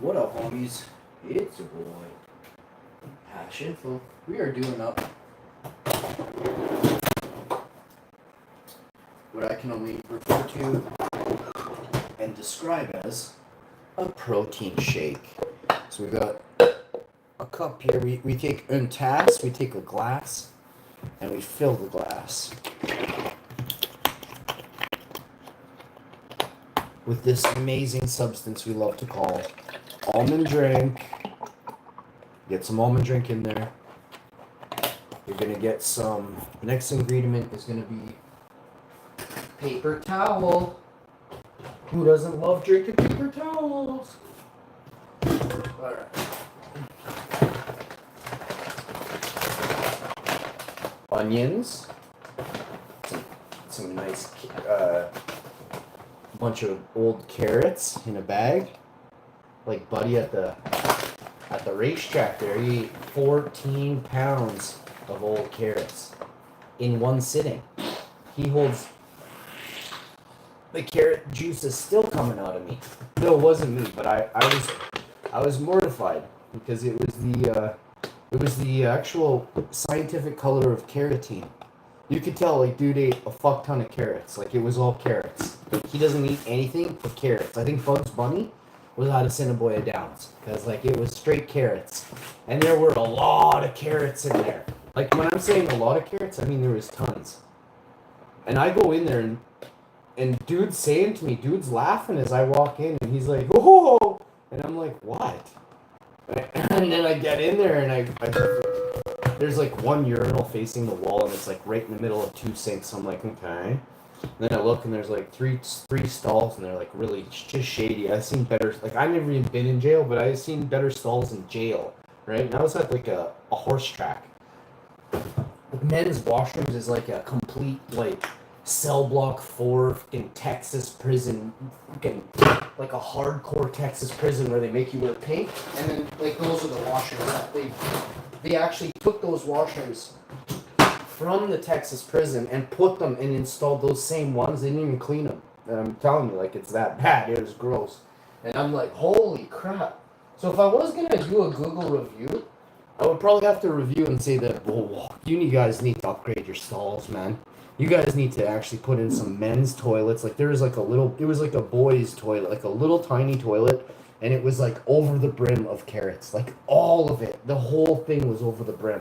What up, homies? It's your boy, Passionful. We are doing up what I can only refer to and describe as a protein shake. So we've got a cup here. We take un tasse, we take a glass, and we fill the glass with this amazing substance we love to call almond drink. Get some almond drink in there. You're gonna get some. The next ingredient is gonna be paper towel. Who doesn't love drinking paper towels? Alright. Onions. Some nice bunch of old carrots in a bag. Like Buddy at the racetrack there, he ate 14 pounds of old carrots in one sitting. He holds the carrot juice is still coming out of me. No, it wasn't me, but I was mortified because it was the actual scientific color of carotene. You could tell, like, dude ate a fuck ton of carrots. Like, it was all carrots. Like, he doesn't eat anything but carrots. I think Bugs Bunny was out of Cinnabon Downs because, like, it was straight carrots, and there were a lot of carrots in there. Like, when I'm saying a lot of carrots, I mean there was tons. And I go in there and dude's saying to me, dude's laughing as I walk in, and he's like, "Oh!" And I'm like, "What?" And then I get in there, and I there's like one urinal facing the wall, and it's like right in the middle of two sinks. I'm like, okay. And then I look, and there's like three stalls, and they're like really just shady. I've seen better. Like, I've never even been in jail, but I've seen better stalls in jail, right? And I was at like a horse track. Men's washrooms is like a complete like cell block 4 fucking Texas prison, fucking like a hardcore Texas prison where they make you wear pink, and then like those are the washrooms. They actually took those washrooms from the Texas prison and put them and installed those same ones. They didn't even clean them. And I'm telling you, like, it's that bad. It was gross. And I'm like, holy crap. So if I was going to do a Google review, I would probably have to review and say that, whoa, you guys need to upgrade your stalls, man. You guys need to actually put in some men's toilets. Like, there was like it was like a boys' toilet, like a little tiny toilet, and it was like over the brim of carrots. Like, all of it. The whole thing was over the brim.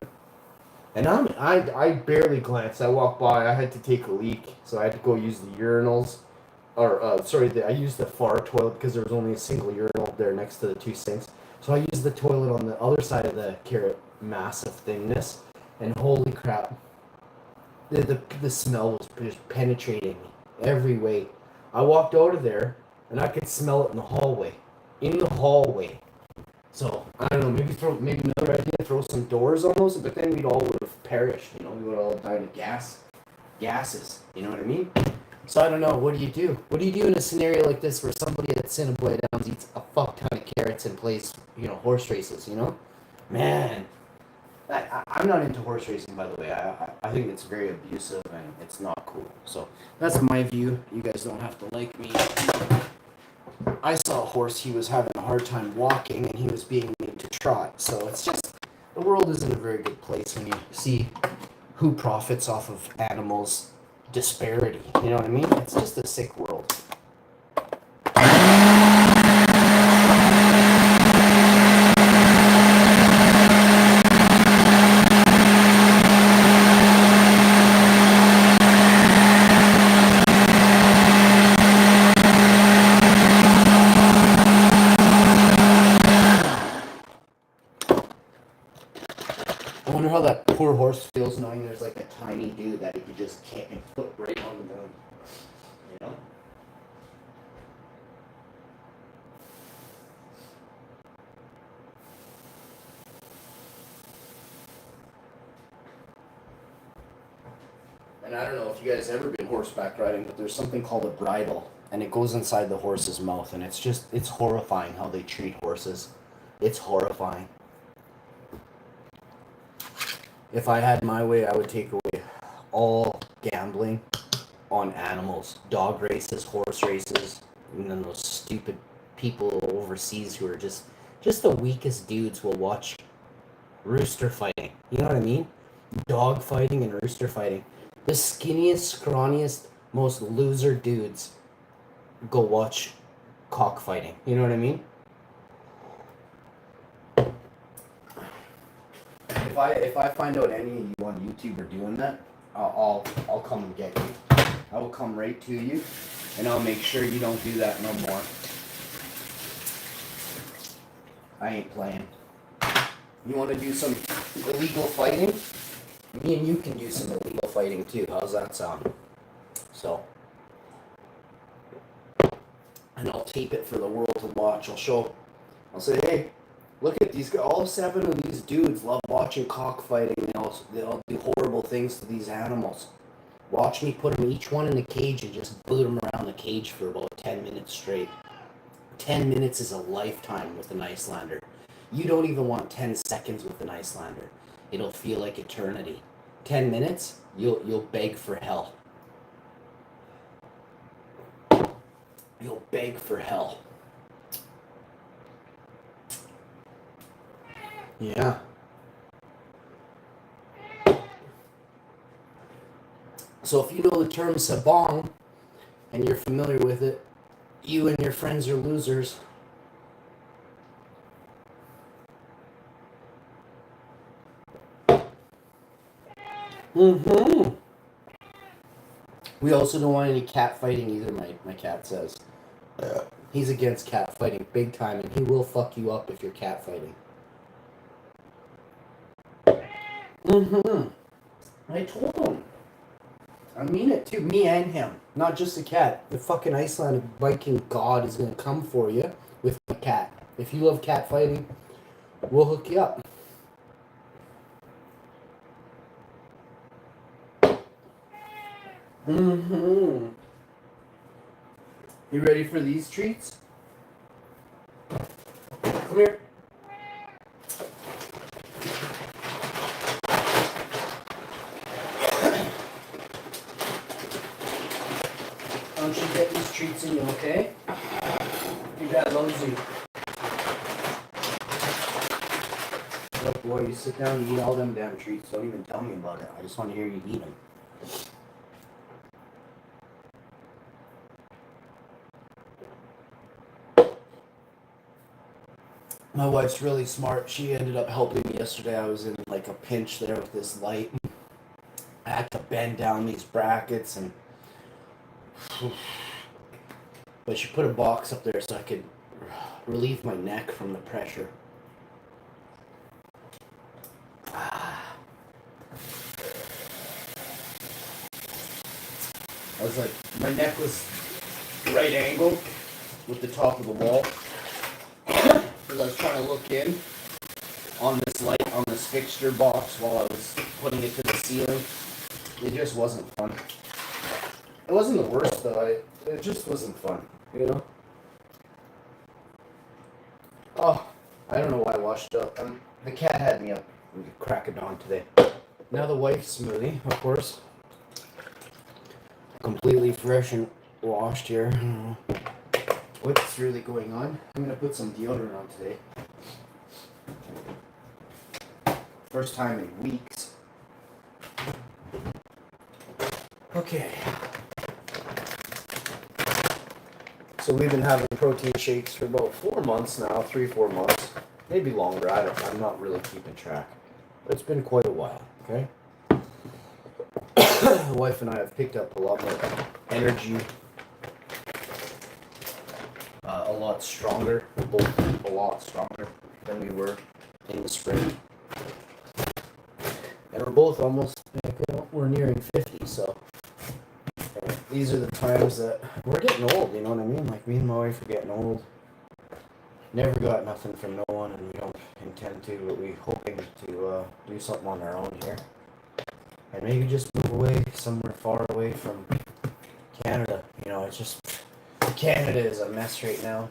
And I barely glanced. I walked by. I had to take a leak, so I had to go use the urinals. I used the far toilet because there was only a single urinal there next to the two sinks. So I used the toilet on the other side of the carrot massive thingness, and holy crap, the smell was just penetrating me every way. I walked out of there, and I could smell it in the hallway. In the hallway. So, I don't know, maybe another idea, throw some doors on those, but then we'd all would have perished, you know, we would all died of gases, you know what I mean? So I don't know, what do you do? What do you do in a scenario like this where somebody at Cinnabon Downs eats a fuck ton of carrots and plays, you know, horse races, you know? Man, I'm not into horse racing, by the way. I think it's very abusive and it's not cool. So, that's my view. You guys don't have to like me. I saw a horse, he was having a hard time walking, and he was being made to trot. So it's just, the world is in a very good place when you see who profits off of animals' disparity. You know what I mean? It's just a sick world. I wonder how that poor horse feels knowing there's like a tiny dude that he could just kick and put right on the moon. You know? And I don't know if you guys ever been horseback riding, but there's something called a bridle, and it goes inside the horse's mouth, and it's horrifying how they treat horses. It's horrifying. If I had my way, I would take away all gambling on animals. Dog races, horse races, and then those stupid people overseas who are just the weakest dudes will watch rooster fighting. You know what I mean? Dog fighting and rooster fighting. The skinniest, scrawniest, most loser dudes go watch cockfighting. You know what I mean? If I find out any of you on YouTube are doing that, I'll come and get you. I will come right to you, and I'll make sure you don't do that no more. I ain't playing. You want to do some illegal fighting? Me and you can do some illegal fighting too. How's that sound? So, and I'll tape it for the world to watch. I'll say, hey, look at these guys. All 7 of these dudes love watching cockfighting. They'll do horrible things to these animals. Watch me put them each one in a cage and just boot them around the cage for about 10 minutes straight. 10 minutes is a lifetime with an Icelander. You don't even want 10 seconds with an Icelander. It'll feel like eternity. 10 minutes, you'll beg for hell. You'll beg for hell. Yeah. So if you know the term sabong and you're familiar with it, you and your friends are losers. Mm-hmm. We also don't want any cat fighting either, my cat says. He's against cat fighting big time, and he will fuck you up if you're cat fighting. Mm-hmm. I told him. I mean it too, me and him. Not just the cat. The fucking Icelandic Viking god is gonna come for you with a cat. If you love cat fighting, we'll hook you up. Mm-hmm. You ready for these treats? Come here. Why don't you get these treats in you, okay? Your dad loves you. Look, boy, you sit down and eat all them damn treats. Don't even tell me about it. I just want to hear you eat them. My wife's really smart. She ended up helping me yesterday. I was in like a pinch there with this light. I had to bend down these brackets and... But she put a box up there so I could relieve my neck from the pressure. I was like, my neck was right angled with the top of the wall. Because I was trying to look in on this light, on this fixture box while I was putting it to the ceiling. It just wasn't fun. It wasn't the worst though, it just wasn't fun, you know? Oh, I don't know why I washed up. The cat had me up crack of dawn today. Now the wife's smoothie, of course. Completely fresh and washed here. I don't know what's really going on. I'm gonna put some deodorant on today. First time in weeks. Okay. So we've been having protein shakes for about 4 months now, 3-4 months. Maybe longer, I'm not really keeping track. But it's been quite a while, okay? The wife and I have picked up a lot more energy. A lot stronger. We're both a lot stronger than we were in the spring. And we're both almost, we're nearing 50, so these are the times that we're getting old, you know what I mean? Like, me and my wife are getting old. Never got nothing from no one, and we don't intend to, but we're hoping to do something on our own here. And maybe just move away somewhere far away from Canada. You know, it's just, Canada is a mess right now.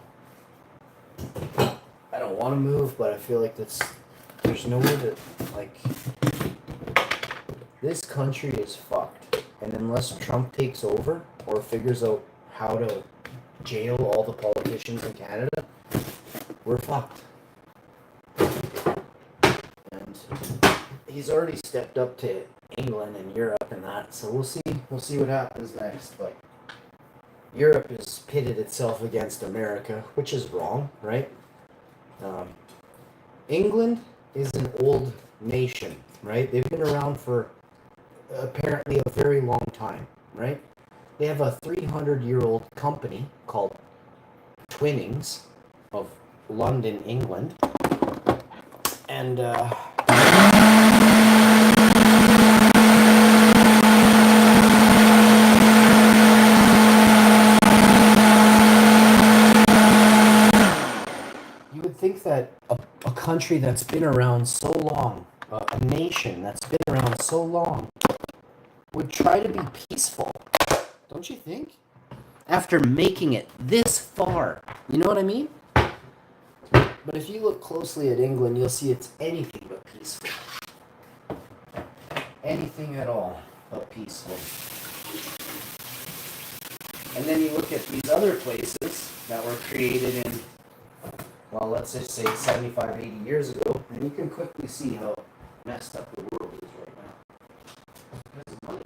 I don't want to move, but I feel like there's nowhere to, like, this country is fucked. And unless Trump takes over or figures out how to jail all the politicians in Canada, we're fucked. And he's already stepped up to England and Europe and that, so we'll see what happens next. But Europe has pitted itself against America, which is wrong, right? England is an old nation, right? They've been around for apparently a very long time, right? They have a 300-year-old company called Twinnings of London, England, and you would think that a country that's been around so long, a nation that's been around so long, would try to be peaceful. Don't you think? After making it this far. You know what I mean? But if you look closely at England, you'll see it's anything but peaceful. Anything at all but peaceful. And then you look at these other places that were created in, well, let's just say 75, 80 years ago, and you can quickly see how messed up the world is right now. Because of money.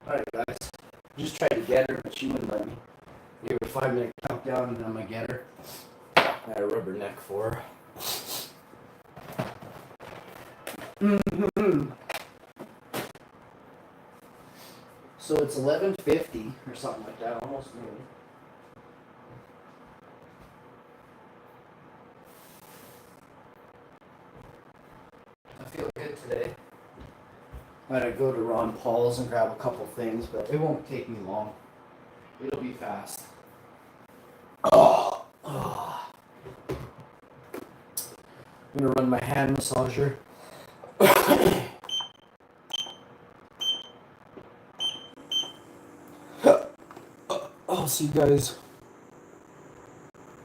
Alright guys, just tried to get her, but she wouldn't let me. Give her a 5-minute countdown and I'm gonna get her. I had a rubber neck for her. So it's 11:50 or something like that, almost noon. I feel good today. I gotta go to Ron Paul's and grab a couple things, but it won't take me long. It'll be fast. Oh. I'm gonna run my hand massager. I'll see you guys